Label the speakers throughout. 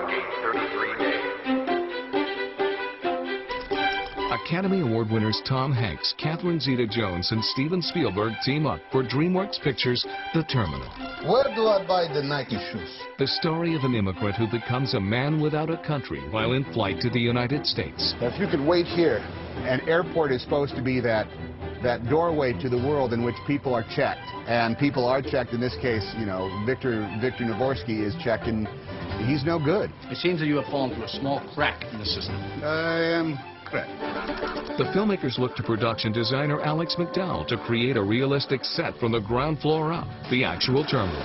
Speaker 1: on gate 33A.
Speaker 2: Academy Award winners Tom Hanks, Catherine Zeta-Jones, and Steven Spielberg team up for DreamWorks Pictures' The Terminal.
Speaker 3: Where do I buy the Nike shoes?
Speaker 2: The story of an immigrant who becomes a man without a country while in flight to the United States.
Speaker 4: If you could wait here, an airport is supposed to be that doorway to the world in which people are checked. And people are checked. In this case, you know, Victor Navorsky is checked, and he's no good.
Speaker 5: It seems that you have fallen through a small crack in the system.
Speaker 4: I am correct.
Speaker 2: The filmmakers look to production designer Alex McDowell to create a realistic set from the ground floor up, the actual terminal.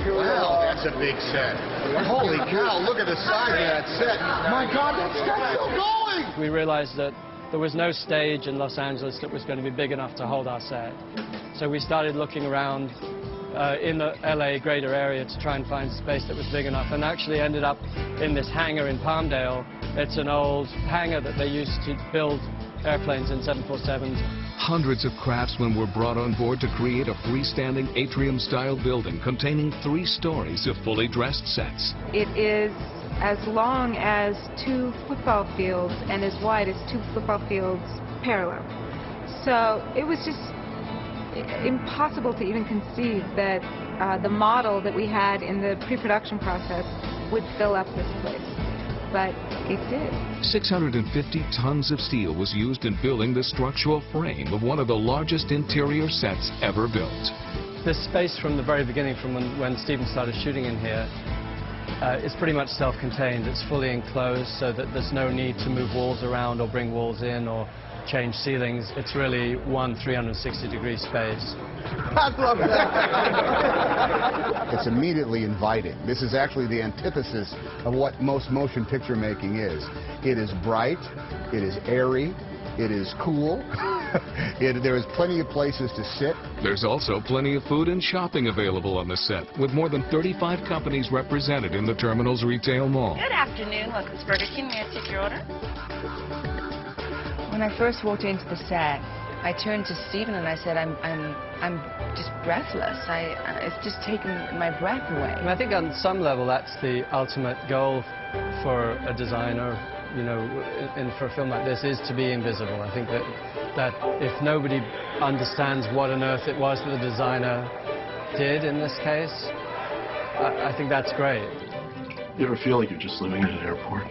Speaker 4: Wow, that's a big set. Holy cow, look at the size of that set. My God, that set's still going!
Speaker 6: We realized that there was no stage in Los Angeles that was going to be big enough to hold our set. So we started looking around in the LA greater area to try and find space that was big enough, and actually ended up in this hangar in Palmdale. It's an old hangar that they used to build airplanes in 747s.
Speaker 2: Hundreds of craftsmen were brought on board to create a freestanding atrium-style building containing 3 stories of fully dressed sets.
Speaker 7: It is as long as 2 football fields and as wide as 2 football fields parallel. So it was just impossible to even conceive that the model that we had in the pre-production process would fill up this place. But it did.
Speaker 2: 650 tons of steel was used in building the structural frame of one of the largest interior sets ever built.
Speaker 6: This space from the very beginning, from when Steven started shooting in here, is pretty much self-contained. It's fully enclosed so that there's no need to move walls around or bring walls in or change ceilings. It's really one 360-degree space.
Speaker 4: I love that. It's immediately inviting. This is actually the antithesis of what most motion picture making is. It is bright, it is airy, it is cool. There is plenty of places to sit.
Speaker 2: There's also plenty of food and shopping available on the set, with more than 35 companies represented in the terminal's retail mall.
Speaker 8: Good afternoon. Welcome to Burger King. May I take your order? When I first walked into the set, I turned to Steven and I said, I'm just breathless. It's just taken my breath away.
Speaker 6: And I think on some level that's the ultimate goal for a designer, you know, for a film like this, is to be invisible. I think that if nobody understands what on earth it was that the designer did in this case, I think that's great.
Speaker 9: You ever feel like you're just living in an airport?